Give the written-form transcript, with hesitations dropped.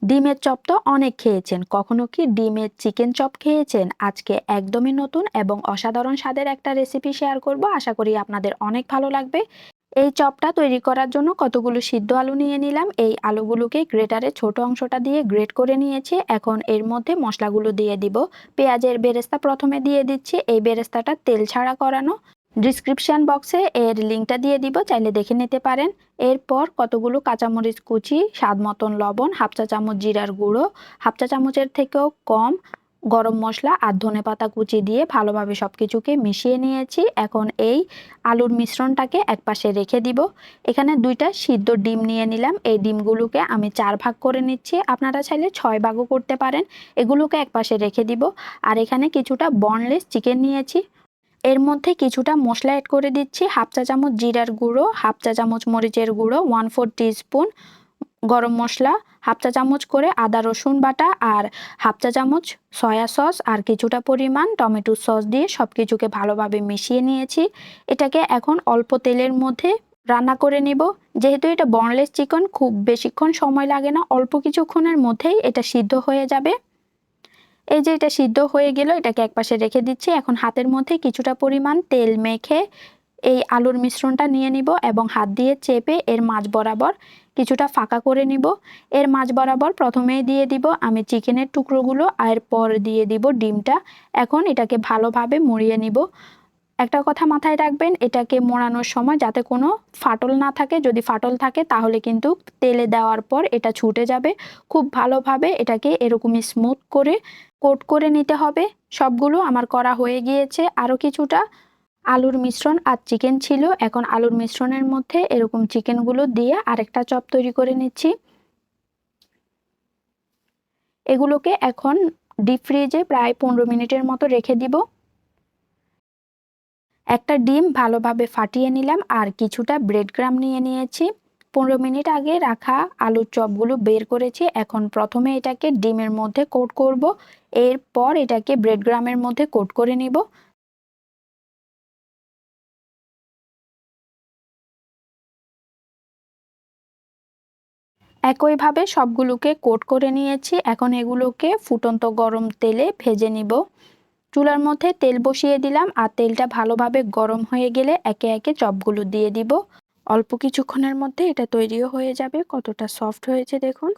ডিমের চপ তো অনেক খেয়েছেন, কখনো কি ডিমের চিকেন চপ খেয়েছেন? আজকে একদমই নতুন এবং অসাধারণ স্বাদের একটা রেসিপি শেয়ার করব, আশা করি আপনাদের অনেক ভালো লাগবে। এই চপটা তৈরি করার জন্য কতগুলো সিদ্ধ আলু নিয়ে নিলাম। এই আলুগুলোকে গ্রেটারে ছোট অংশটা দিয়ে গ্রেট করে নিয়েছি। এখন এর মধ্যে মশলাগুলো দিয়ে দিব। পেঁয়াজের বেরেস্তা প্রথমে দিয়ে দিচ্ছি, এই বেরেস্তাটা তেল ছাড়া করানো। ডিসক্রিপশন বক্সে এর লিঙ্কটা দিয়ে দিব, চাইলে দেখে নিতে পারেন। এরপর কতগুলো কাঁচামরিচ কুচি, স্বাদ মতন লবণ, হাফ চা চামচ জিরার গুঁড়ো, হাফ চা চামচের থেকেও কম গরম মশলা আর ধনেপাতা কুচি দিয়ে ভালোভাবে সবকিছুকে মিশিয়ে নিয়েছি। এখন এই আলুর মিশ্রণটাকে একপাশে রেখে দিব। এখানে 2টা সিদ্ধ ডিম নিয়ে নিলাম। এই ডিমগুলোকে আমি 4 ভাগ করে নিচ্ছি, আপনারা চাইলে 6 ভাগও করতে পারেন। এগুলোকে একপাশে রেখে দিব। আর এখানে কিছুটা বনলেস চিকেন নিয়েছি। এর মধ্যে কিছুটা মশলা অ্যাড করে দিচ্ছি। হাফ চা চামচ জিরার গুঁড়ো, হাফ চা চামচ মরিচের গুঁড়ো, 1/4 টিস্পুন গরম মশলা, হাফ চা চামচ করে আদা রসুন বাটা, আর হাফ চা চামচ সয়া সস আর কিছুটা পরিমাণ টমেটো সস দিয়ে সব কিছুকে ভালোভাবে মিশিয়ে নিয়েছি। এটাকে এখন অল্প তেলের মধ্যে রান্না করে নিব। যেহেতু এটা বনলেস চিকেন, খুব বেশিক্ষণ সময় লাগে না, অল্প কিছুক্ষণের মধ্যেই এটা সিদ্ধ হয়ে যাবে। এই যে এটা সিদ্ধ হয়ে গেল, এটাকে একপাশে রেখে দিচ্ছি। এখন হাতের মধ্যে কিছুটা পরিমাণ তেল মেখে এই আলুর মিশ্রণটা নিয়ে নিব এবং হাত দিয়ে চেপে এর মাঝ বরাবর কিছুটা ফাঁকা করে নিব। এর মাঝ বরাবর প্রথমেই দিয়ে দিব আমি চিকেনের টুকরোগুলো, আর পর দিয়ে দিব ডিমটা। এখন এটাকে ভালোভাবে মুড়িয়ে নিব। একটা কথা মাথায় রাখবেন, এটাকে মোড়ানোর সময় যাতে কোনো ফাটল না থাকে। যদি ফাটল থাকে তাহলে কিন্তু তেলে দেওয়ার পর এটা ছুটে যাবে। খুব ভালোভাবে এটাকে এরকমই স্মুথ করে কোট করে নিতে হবে। সবগুলো আমার করা হয়ে গিয়েছে। আরও কিছুটা আলুর মিশ্রণ আর চিকেন ছিল। এখন আলুর মিশ্রণের মধ্যে এরকম চিকেনগুলো দিয়ে আরেকটা চপ তৈরি করে নিচ্ছি। এগুলোকে এখন ডিপ ফ্রিজে প্রায় 15 মিনিটের মতো রেখে দিব। একটা ডিম ভালোভাবে ফাটিয়ে নিলাম আর কিছুটা ব্রেড ক্রাম্ব নিয়ে নিয়েছি। 15 মিনিট আগে রাখা আলুর চপগুলো বের করেছি। এখন প্রথমে এটাকে ডিমের মধ্যে কোট করব, এরপর এটাকে ব্রেড ক্রাম্বের মধ্যে কোট করে নিব। একইভাবে সবগুলোকে কোট করে নিয়েছি। এখন এগুলোকে ফুটন্ত গরম তেলে ভেজে নিব। চুলার মধ্যে তেল বসিয়ে দিলাম আর তেলটা ভালোভাবে গরম হয়ে গেলে একে একে চপগুলো দিয়ে দিব। অল্প কিছুক্ষণের মধ্যে এটা তৈরিও হয়ে যাবে। কতটা সফট হয়েছে দেখুন।